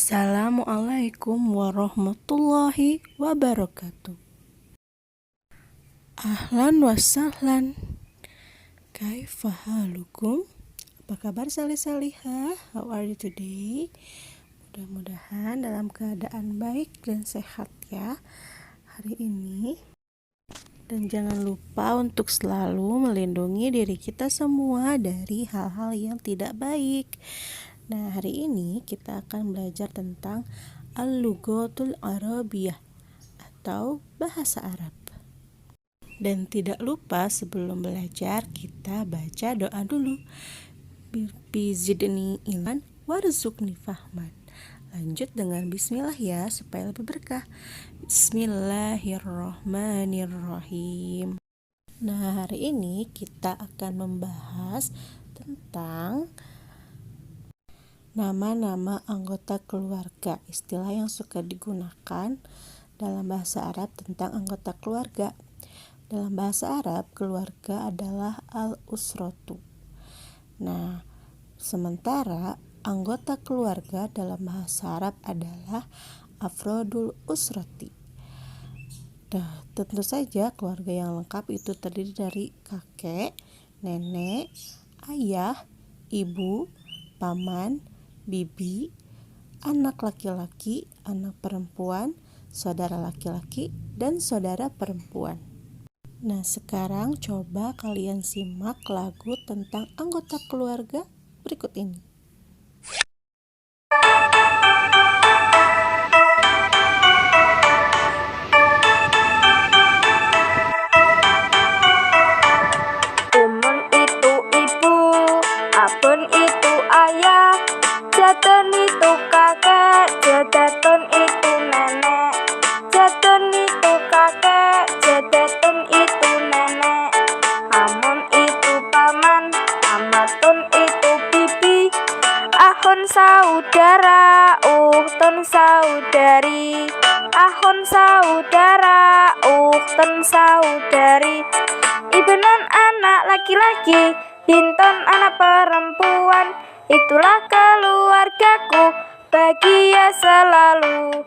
Assalamualaikum warahmatullahi wabarakatuh. Ahlan wa sahlan. Kaifa halukum? Apa kabar salih-salihah? How are you today? Mudah-mudahan dalam keadaan baik dan sehat ya hari ini. Dan jangan lupa untuk selalu melindungi diri kita semua dari hal-hal yang tidak baik. Nah, hari ini kita akan belajar tentang Al-Lughatul Arabiyah atau bahasa Arab. Dan tidak lupa sebelum belajar kita baca doa dulu. Bizidni ilman warzuqni fahman. Lanjut dengan bismillah ya supaya lebih berkah. Bismillahirrahmanirrahim. Nah, hari ini kita akan membahas tentang nama-nama anggota keluarga, istilah yang suka digunakan dalam bahasa Arab tentang anggota keluarga. Dalam bahasa Arab, keluarga adalah al-usratu. Nah, sementara anggota keluarga dalam bahasa Arab adalah afrodul usrati. Nah, tentu saja keluarga yang lengkap itu terdiri dari kakek, nenek, ayah, ibu, paman, bibi, anak laki-laki, anak perempuan, saudara laki-laki, dan saudara perempuan. Nah, sekarang coba kalian simak lagu tentang anggota keluarga berikut ini. Umun itu ibu, abun itu ayah, jadon itu kakek, jadon itu nenek, jadon itu kakek, jadon itu nenek, amun itu paman, amatun itu bibi, ahun saudara, uhtun saudari, ahun saudara, uhtun saudari, ibnan anak laki-laki, binton anak perempuan, itulah keluargaku, bahagia selalu.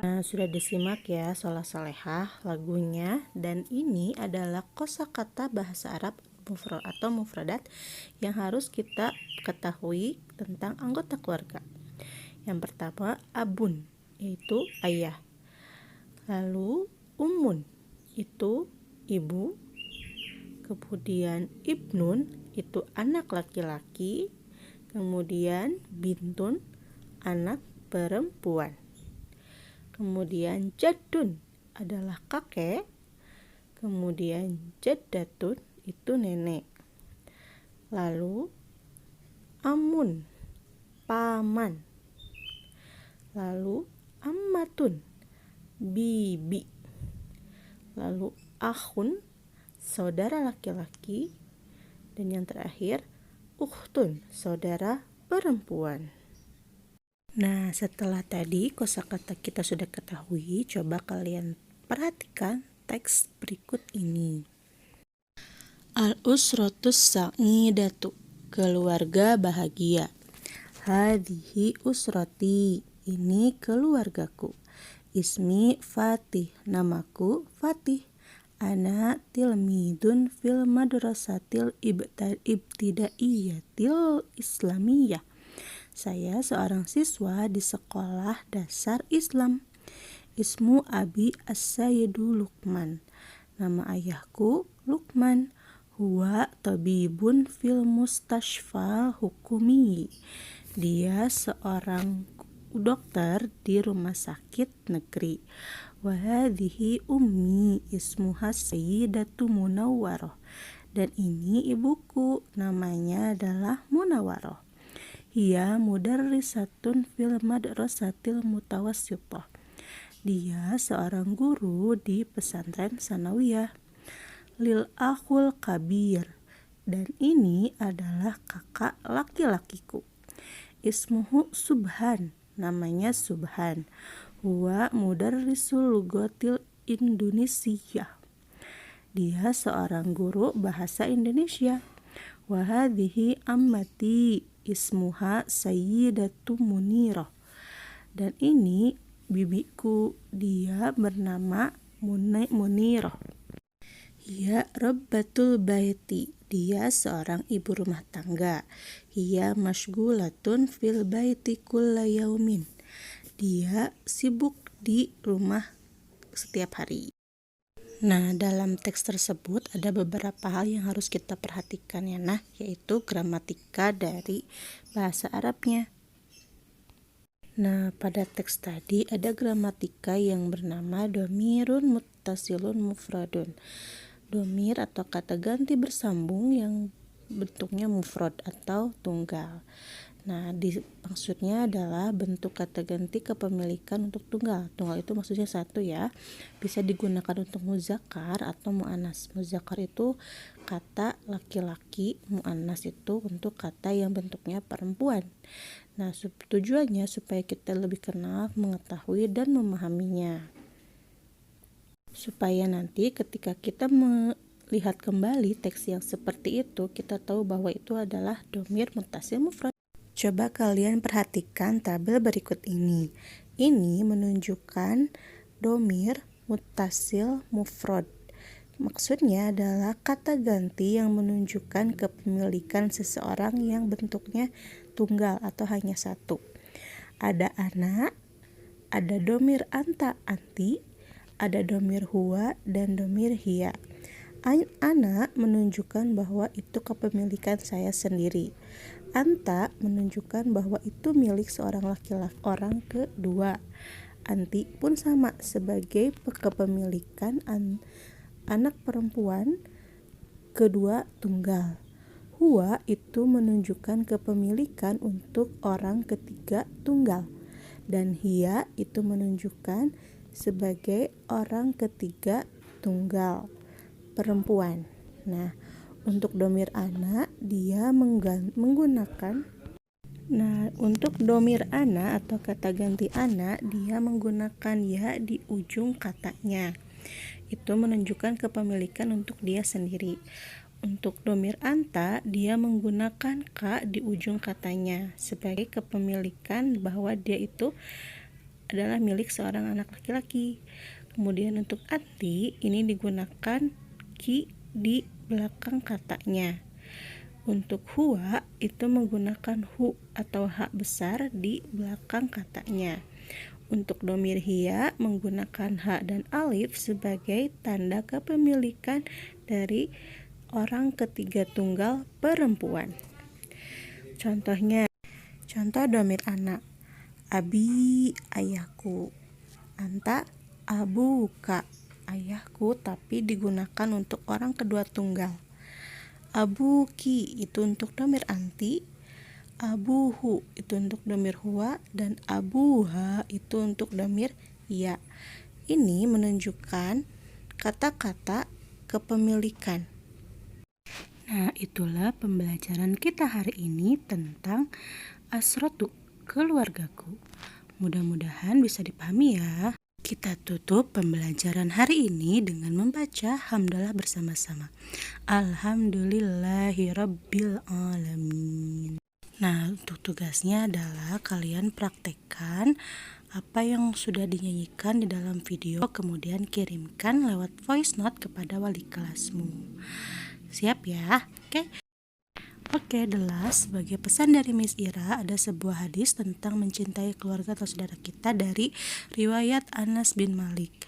Nah, sudah disimak ya sholat salehah lagunya, dan ini adalah kosakata bahasa Arab atau mufradat yang harus kita ketahui tentang anggota keluarga. Yang pertama abun, yaitu ayah. Lalu ummun, itu ibu. Kemudian ibnun, itu anak laki-laki. Kemudian bintun, anak perempuan. Kemudian jaddun adalah kakek. Kemudian jaddatun, itu nenek. Lalu amun, paman. Lalu ammatun, bibi. Lalu akhun, saudara laki-laki. Dan yang terakhir ukhtun, saudara perempuan. Nah, setelah tadi kosakata kita sudah ketahui, coba kalian perhatikan teks berikut ini. Al-usratus sa'idatu, keluarga bahagia. Hadhihi usrati, ini keluargaku. Ismi Fatih, namaku Fatih. Ana tilmidun fil madrasatil ibtidaiyatil islamiyah. Saya seorang siswa di sekolah dasar Islam. Ismu Abi As-Sayyidu Luqman. Nama ayahku Luqman. Huwa tabibun fil mustashfal hukumi. Dia seorang dokter di rumah sakit negeri. Wahadhihi ummi ismuha Sayyidatu Munawwaroh. Dan ini ibuku, namanya adalah Munawwaroh. Hiya mudarrisatun fil madrasatil mutawassithah. Dia seorang guru di pesantren sanawiyah. Lil akhul kabir, dan ini adalah kakak laki-lakiku. Ismuhu Subhan, namanya Subhan. Huwa mudarrisul lughatil Indonesiyah. Dia seorang guru bahasa Indonesia. Wahadhihi ammati ismuha Sayyidatu Munirah. Dan ini bibiku, dia bernama Muniroh. Hiya rabbatul baiti, dia seorang ibu rumah tangga. Hiya mashgulatun fil baiti kulla yaumin, dia sibuk di rumah setiap hari. Nah, dalam teks tersebut ada beberapa hal yang harus kita perhatikan ya, yaitu gramatika dari bahasa Arabnya. Nah, pada teks tadi ada gramatika yang bernama domirun muttasilun mufradun. Domir atau kata ganti bersambung yang bentuknya mufrad atau tunggal. Nah, maksudnya adalah bentuk kata ganti kepemilikan untuk tunggal. Tunggal itu maksudnya satu ya. Bisa digunakan untuk muzakkar atau muannas. Muzakkar itu kata laki-laki, muannas itu untuk kata yang bentuknya perempuan. Nah, tujuannya supaya kita lebih kenal, mengetahui dan memahaminya. Supaya nanti ketika kita melihat kembali teks yang seperti itu, kita tahu bahwa itu adalah domir muttasil mufrad. Coba kalian perhatikan tabel berikut ini. Ini menunjukkan domir muttasil mufrad. Maksudnya adalah kata ganti yang menunjukkan kepemilikan seseorang yang bentuknya tunggal atau hanya satu. Ada ana, ada domir anta anti, ada domir huwa dan domir hiya. Ana menunjukkan bahwa itu kepemilikan saya sendiri. Anta menunjukkan bahwa itu milik seorang laki-laki, orang kedua. Anti pun sama sebagai kepemilikan anak perempuan kedua tunggal. Huwa itu menunjukkan kepemilikan untuk orang ketiga tunggal. Dan hiya itu menunjukkan sebagai orang ketiga tunggal perempuan. Nah, untuk domir ana dia menggunakan untuk domir ana atau kata ganti ana dia menggunakan ya di ujung katanya. Itu menunjukkan kepemilikan untuk dia sendiri. Untuk domir anta dia menggunakan ka di ujung katanya sebagai kepemilikan bahwa dia itu adalah milik seorang anak laki-laki. Kemudian untuk anti ini digunakan ki di belakang katanya. Untuk huwa itu menggunakan hu atau hak besar di belakang katanya. Untuk domir hiya menggunakan ha dan alif sebagai tanda kepemilikan dari orang ketiga tunggal perempuan. Contoh domir anak. Abi, ayahku. Anta, abuka, ayahku, tapi digunakan untuk orang kedua tunggal. Abuki itu untuk domir anti, abuhu itu untuk domir huwa, dan abuha itu untuk domir ya. Ini menunjukkan kata-kata kepemilikan. Nah, itulah pembelajaran kita hari ini tentang asrotu, keluargaku. Mudah-mudahan bisa dipahami ya. Kita tutup pembelajaran hari ini dengan membaca hamdalah bersama-sama. Alhamdulillahirabbil alamin. Nah, untuk tugasnya adalah kalian praktekkan apa yang sudah dinyanyikan di dalam video, kemudian kirimkan lewat voice note kepada wali kelasmu. Siap ya? Oke, sebagai pesan dari Miss Ira, ada sebuah hadis tentang mencintai keluarga atau saudara kita dari riwayat Anas bin Malik.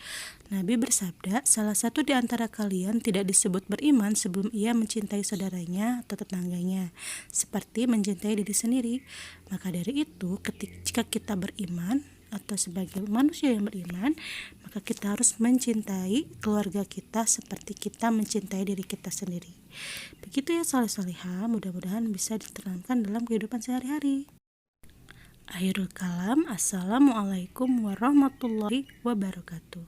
Nabi bersabda, salah satu di antara kalian tidak disebut beriman sebelum ia mencintai saudaranya atau tetangganya, seperti mencintai diri sendiri. Maka dari itu, jika kita beriman atau sebagai manusia yang beriman, maka kita harus mencintai keluarga kita seperti kita mencintai diri kita sendiri. Begitu ya salih-salihah, mudah-mudahan bisa diterapkan dalam kehidupan sehari-hari. Akhirul kalam, assalamualaikum warahmatullahi wabarakatuh.